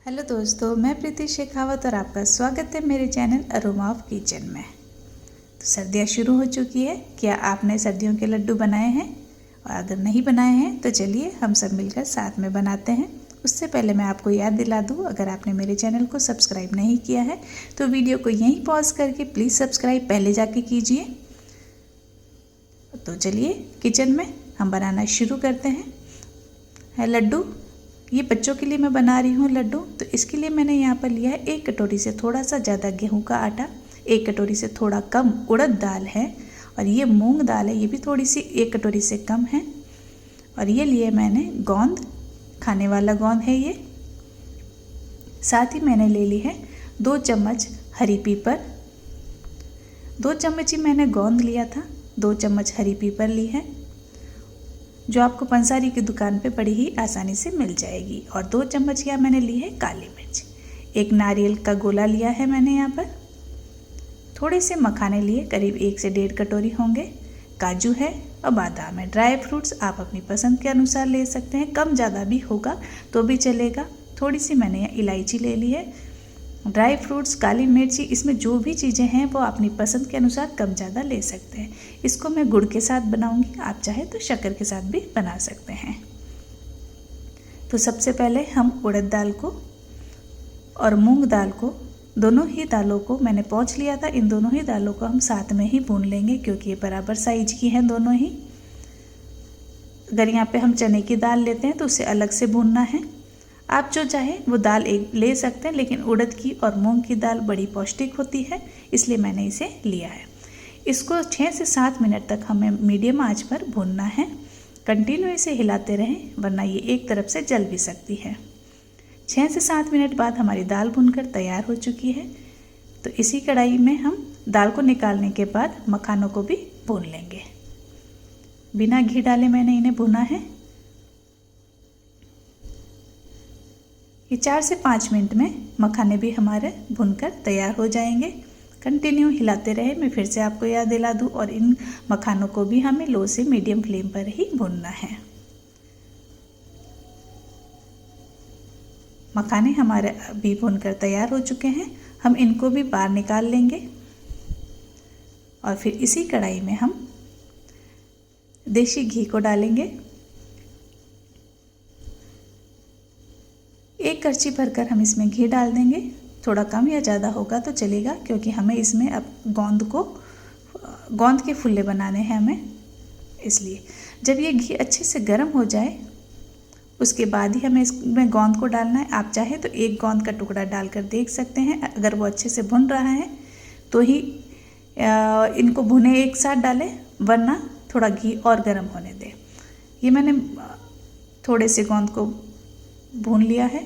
Hello दोस्तों, मैं प्रीति शेखावत और आपका स्वागत है मेरे चैनल अरोमा ऑफ किचन में। तो सर्दियाँ शुरू हो चुकी है। क्या आपने सर्दियों के लड्डू बनाए हैं? और अगर नहीं बनाए हैं तो चलिए हम सब मिलकर साथ में बनाते हैं। उससे पहले मैं आपको याद दिला दूँ, अगर आपने मेरे चैनल को सब्सक्राइब नहीं किया है तो वीडियो को यहीं पॉज करके प्लीज़ सब्सक्राइब पहले जाके कीजिए। तो चलिए किचन में हम बनाना शुरू करते हैं। लड्डू ये बच्चों के लिए मैं बना रही हूँ लड्डू। तो इसके लिए मैंने यहाँ पर लिया है 1 कटोरी से थोड़ा सा ज़्यादा गेहूं का आटा, 1 कटोरी से थोड़ा कम उड़द दाल है, और ये मूंग दाल है, ये भी थोड़ी सी 1 कटोरी से कम है। और ये लिए मैंने गोंद, खाने वाला गोंद है ये। साथ ही मैंने ले ली है 2 चम्मच हरी पीपर। 2 चम्मच ही मैंने गोंद लिया था, 2 चम्मच हरी पीपर ली है, जो आपको पंसारी की दुकान पे बड़ी ही आसानी से मिल जाएगी। और 2 चम्मच यहाँ मैंने ली है काली मिर्च। 1 नारियल का गोला लिया है मैंने यहाँ पर। थोड़े से मखाने लिए, करीब 1 से 1.5 कटोरी होंगे। काजू है और बादाम है। ड्राई फ्रूट्स आप अपनी पसंद के अनुसार ले सकते हैं, कम ज़्यादा भी होगा तो भी चलेगा। थोड़ी सी मैंने यहाँ इलायची ले ली है। ड्राई फ्रूट्स, काली मिर्ची, इसमें जो भी चीज़ें हैं वो अपनी पसंद के अनुसार कम ज़्यादा ले सकते हैं। इसको मैं गुड़ के साथ बनाऊंगी, आप चाहे तो शक्कर के साथ भी बना सकते हैं। तो सबसे पहले हम उड़द दाल को और मूंग दाल को, दोनों ही दालों को मैंने पौंछ लिया था। इन दोनों ही दालों को हम साथ में ही भून लेंगे, क्योंकि ये बराबर साइज की हैं दोनों ही। अगर यहाँ पे हम चने की दाल लेते हैं तो उसे अलग से भूनना है। आप जो चाहे वो दाल एक ले सकते हैं, लेकिन उड़द की और मूंग की दाल बड़ी पौष्टिक होती है, इसलिए मैंने इसे लिया है। इसको 6 से 7 मिनट तक हमें मीडियम आंच पर भूनना है। कंटिन्यू इसे हिलाते रहें, वरना ये एक तरफ से जल भी सकती है। 6 से 7 मिनट बाद हमारी दाल भूनकर तैयार हो चुकी है। तो इसी कढ़ाई में हम दाल को निकालने के बाद मखानों को भी भून लेंगे। बिना घी डाले मैंने इन्हें भुना है। ये 4 से 5 मिनट में मखाने भी हमारे भुनकर तैयार हो जाएंगे। कंटिन्यू हिलाते रहे। मैं फिर से आपको याद दिला दूं, और इन मखानों को भी हमें लो से मीडियम फ्लेम पर ही भूनना है। मखाने हमारे अभी भुनकर तैयार हो चुके हैं। हम इनको भी बाहर निकाल लेंगे, और फिर इसी कढ़ाई में हम देसी घी को डालेंगे। 1 करछी भरकर हम इसमें घी डाल देंगे। थोड़ा कम या ज़्यादा होगा तो चलेगा, क्योंकि हमें इसमें अब गोंद के फुल्ले बनाने हैं हमें, इसलिए। जब ये घी अच्छे से गर्म हो जाए उसके बाद ही हमें इसमें गोंद को डालना है। आप चाहे तो 1 गोंद का टुकड़ा डालकर देख सकते हैं। अगर वो अच्छे से भुन रहा है तो ही इनको भुने एक साथ डालें, वरना थोड़ा घी और गर्म होने दें। ये मैंने थोड़े से गोंद को भून लिया है।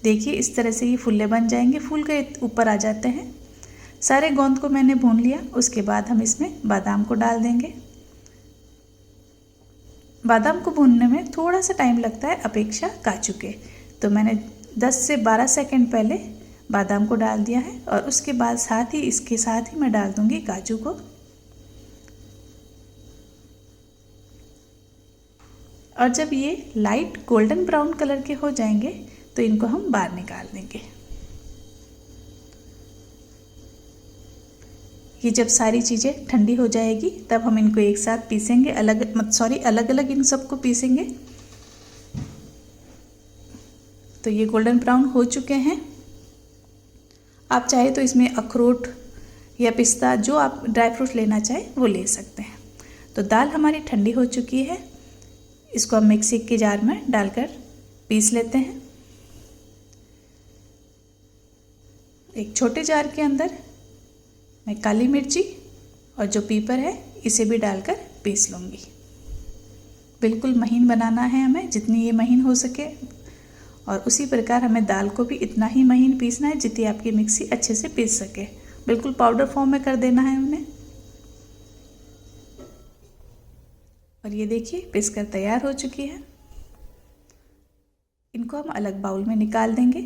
देखिए इस तरह से ये फुल्ले बन जाएंगे, फूल के ऊपर आ जाते हैं। सारे गोंद को मैंने भून लिया। उसके बाद हम इसमें बादाम को डाल देंगे। बादाम को भूनने में थोड़ा सा टाइम लगता है अपेक्षा काजू के, तो मैंने 10 से 12 सेकंड पहले बादाम को डाल दिया है, और उसके बाद इसके साथ ही मैं डाल दूंगी काजू को। और जब ये लाइट गोल्डन ब्राउन कलर के हो जाएंगे तो इनको हम बाहर निकाल देंगे। ये जब सारी चीज़ें ठंडी हो जाएगी तब हम इनको एक साथ पीसेंगे, अलग अलग इन सबको पीसेंगे। तो ये गोल्डन ब्राउन हो चुके हैं। आप चाहे तो इसमें अखरोट या पिस्ता, जो आप ड्राई फ्रूट लेना चाहे वो ले सकते हैं। तो दाल हमारी ठंडी हो चुकी है। इसको हम मिक्सी के जार में डालकर पीस लेते हैं। एक छोटे जार के अंदर मैं काली मिर्ची और जो पीपर है इसे भी डालकर पीस लूँगी। बिल्कुल महीन बनाना है हमें, जितनी ये महीन हो सके। और उसी प्रकार हमें दाल को भी इतना ही महीन पीसना है जितनी आपकी मिक्सी अच्छे से पीस सके। बिल्कुल पाउडर फॉर्म में कर देना है उन्हें। और ये देखिए पीस कर तैयार हो चुकी है। इनको हम अलग बाउल में निकाल देंगे,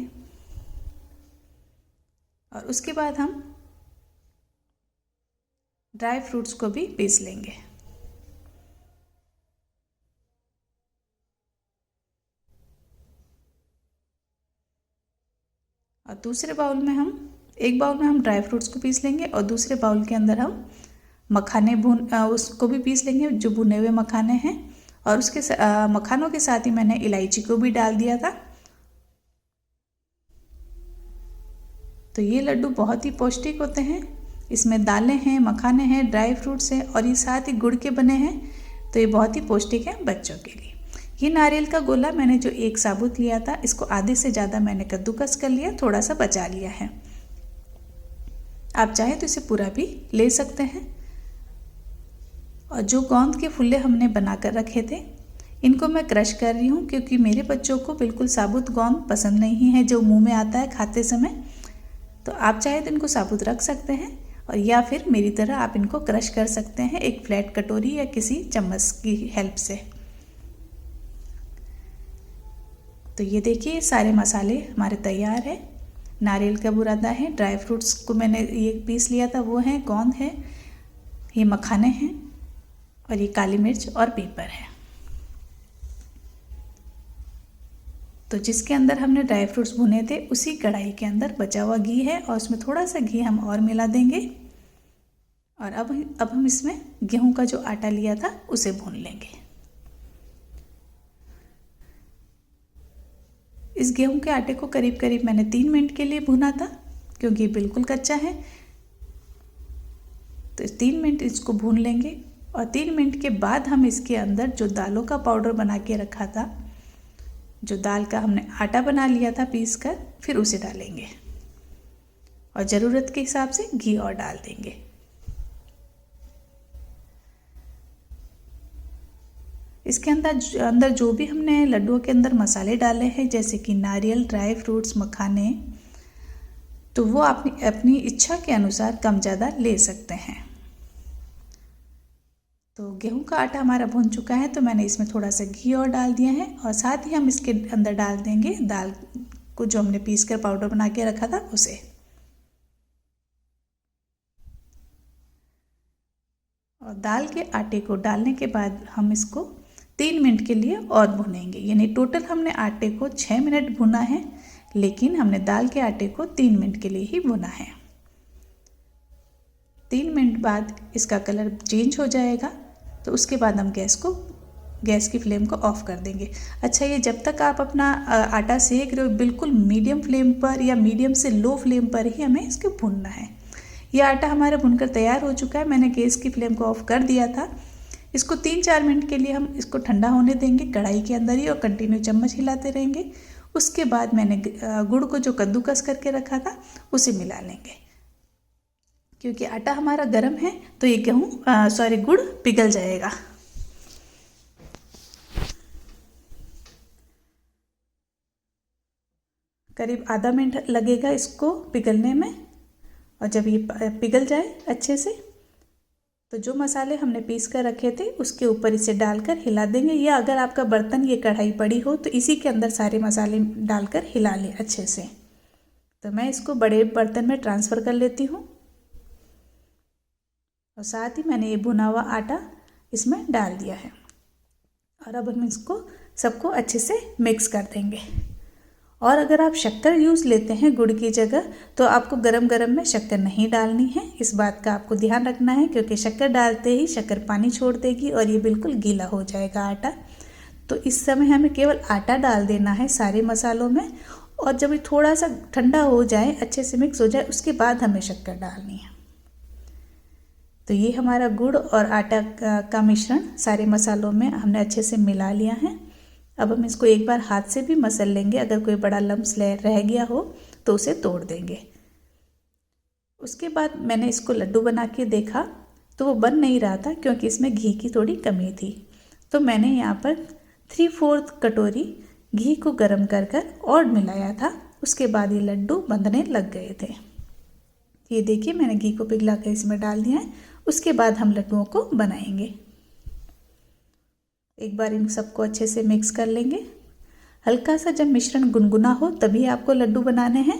और उसके बाद हम ड्राई फ्रूट्स को भी पीस लेंगे। और दूसरे बाउल में एक बाउल में हम ड्राई फ्रूट्स को पीस लेंगे और दूसरे बाउल के अंदर हम मखाने उसको भी पीस लेंगे, जो भुने हुए मखाने हैं। और उसके मखानों के साथ ही मैंने इलायची को भी डाल दिया था। तो ये लड्डू बहुत ही पौष्टिक होते हैं। इसमें दालें हैं, मखाने हैं, ड्राई फ्रूट्स हैं और ये साथ ही गुड़ के बने हैं। तो ये बहुत ही पौष्टिक है बच्चों के लिए। ये नारियल का गोला मैंने जो एक साबुत लिया था, इसको आधे से ज़्यादा मैंने कद्दूकस कर लिया, थोड़ा सा बचा लिया है। आप चाहें तो इसे पूरा भी ले सकते हैं। और जो गोंद के फुल्ले हमने बनाकर रखे थे, इनको मैं क्रश कर रही हूँ, क्योंकि मेरे बच्चों को बिल्कुल साबुत गोंद पसंद नहीं है जो मुंह में आता है खाते समय। तो आप चाहे तो इनको साबुत रख सकते हैं और या फिर मेरी तरह आप इनको क्रश कर सकते हैं एक फ्लैट कटोरी या किसी चम्मच की हेल्प से। तो ये देखिए सारे मसाले हमारे तैयार है। नारियल का बुरादा है, ड्राई फ्रूट्स को मैंने ये पीस लिया था वो है, गोंद है, ये मखाने हैं और ये काली मिर्च और पेपर है। तो जिसके अंदर हमने ड्राई फ्रूट्स भुने थे, उसी कढ़ाई के अंदर बचा हुआ घी है और उसमें थोड़ा सा घी हम और मिला देंगे। और अब हम इसमें गेहूं का जो आटा लिया था उसे भून लेंगे। इस गेहूं के आटे को करीब करीब मैंने 3 मिनट के लिए भुना था, क्योंकि ये बिल्कुल कच्चा है। तो 3 मिनट इसको भून लेंगे और 3 मिनट के बाद हम इसके अंदर जो दालों का पाउडर बना के रखा था, जो दाल का हमने आटा बना लिया था पीस कर, फिर उसे डालेंगे और ज़रूरत के हिसाब से घी और डाल देंगे। इसके अंदर जो भी हमने लड्डुओं के अंदर मसाले डाले हैं, जैसे कि नारियल, ड्राई फ्रूट्स, मखाने, तो वो अपनी इच्छा के अनुसार कम ज़्यादा ले सकते हैं। तो गेहूं का आटा हमारा भुन चुका है, तो मैंने इसमें थोड़ा सा घी और डाल दिया है और साथ ही हम इसके अंदर डाल देंगे दाल को, जो हमने पीस कर पाउडर बना के रखा था उसे। और दाल के आटे को डालने के बाद हम इसको 3 मिनट के लिए और भुनेंगे। यानी टोटल हमने आटे को 6 मिनट भुना है, लेकिन हमने दाल के आटे को 3 मिनट के लिए ही भुना है। 3 मिनट बाद इसका कलर चेंज हो जाएगा, तो उसके बाद हम गैस की फ्लेम को ऑफ कर देंगे। अच्छा, ये जब तक आप अपना आटा सेक रहे हो, बिल्कुल मीडियम फ्लेम पर या मीडियम से लो फ्लेम पर ही हमें इसको भूनना है। ये आटा हमारा भुनकर तैयार हो चुका है। मैंने गैस की फ्लेम को ऑफ कर दिया था। इसको 3-4 मिनट के लिए हम इसको ठंडा होने देंगे कढ़ाई के अंदर ही, और कंटिन्यू चम्मच हिलाते रहेंगे। उसके बाद मैंने गुड़ को जो कद्दूकस करके रखा था उसे मिला लेंगे। क्योंकि आटा हमारा गर्म है तो ये गुड़ पिघल जाएगा। करीब आधा मिनट लगेगा इसको पिघलने में। और जब ये पिघल जाए अच्छे से, तो जो मसाले हमने पीस कर रखे थे उसके ऊपर इसे डालकर हिला देंगे। या अगर आपका बर्तन ये कढ़ाई पड़ी हो तो इसी के अंदर सारे मसाले डालकर हिला लें अच्छे से। तो मैं इसको बड़े बर्तन में ट्रांसफ़र कर लेती हूँ और साथ ही मैंने ये भुना हुआ आटा इसमें डाल दिया है। और अब हम इसको सबको अच्छे से मिक्स कर देंगे। और अगर आप शक्कर यूज़ लेते हैं गुड़ की जगह, तो आपको गरम गरम में शक्कर नहीं डालनी है। इस बात का आपको ध्यान रखना है, क्योंकि शक्कर डालते ही शक्कर पानी छोड़ देगी और ये बिल्कुल गीला हो जाएगा आटा। तो इस समय हमें केवल आटा डाल देना है सारे मसालों में, और जब ये थोड़ा सा ठंडा हो जाए, अच्छे से मिक्स हो जाए, उसके बाद हमें शक्कर डालनी है। तो ये हमारा गुड़ और आटा का मिश्रण सारे मसालों में हमने अच्छे से मिला लिया है। अब हम इसको एक बार हाथ से भी मसल लेंगे। अगर कोई बड़ा लम्स रह गया हो तो उसे तोड़ देंगे। उसके बाद मैंने इसको लड्डू बना के देखा तो वो बन नहीं रहा था, क्योंकि इसमें घी की थोड़ी कमी थी। तो मैंने यहाँ पर 3/4 कटोरी घी को गर्म कर और मिलाया था। उसके बाद ये लड्डू बंधने लग गए थे। ये देखिए, मैंने घी को पिघला कर इसमें डाल दिया है। उसके बाद हम लड्डुओं को बनाएंगे। एक बार इन सबको अच्छे से मिक्स कर लेंगे। हल्का सा जब मिश्रण गुनगुना हो तभी आपको लड्डू बनाने हैं।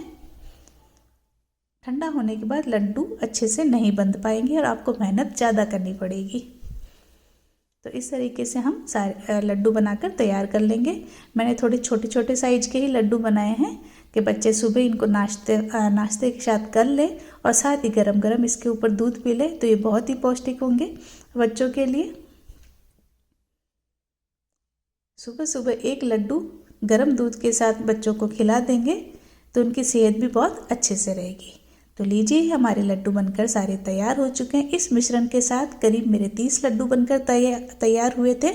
ठंडा होने के बाद लड्डू अच्छे से नहीं बंध पाएंगे और आपको मेहनत ज़्यादा करनी पड़ेगी। तो इस तरीके से हम सारे लड्डू बनाकर तैयार कर लेंगे। मैंने थोड़े छोटे छोटे साइज के ही लड्डू बनाए हैं, कि बच्चे सुबह इनको नाश्ते के साथ कर ले और साथ ही गरम गरम इसके ऊपर दूध पी ले, तो ये बहुत ही पौष्टिक होंगे बच्चों के लिए। सुबह सुबह एक लड्डू गरम दूध के साथ बच्चों को खिला देंगे तो उनकी सेहत भी बहुत अच्छे से रहेगी। तो लीजिए, हमारे लड्डू बनकर सारे तैयार हो चुके हैं। इस मिश्रण के साथ करीब मेरे 30 लड्डू बनकर तैयार हुए थे।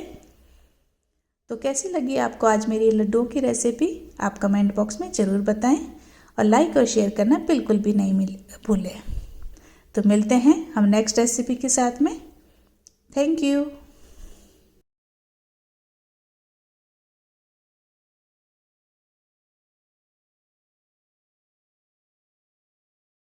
तो कैसी लगी आपको आज मेरी लड्डुओं की रेसिपी, आप कमेंट बॉक्स में ज़रूर बताएं और लाइक और शेयर करना बिल्कुल भी नहीं भूलें। तो मिलते हैं हम नेक्स्ट रेसिपी के साथ में। Thank you.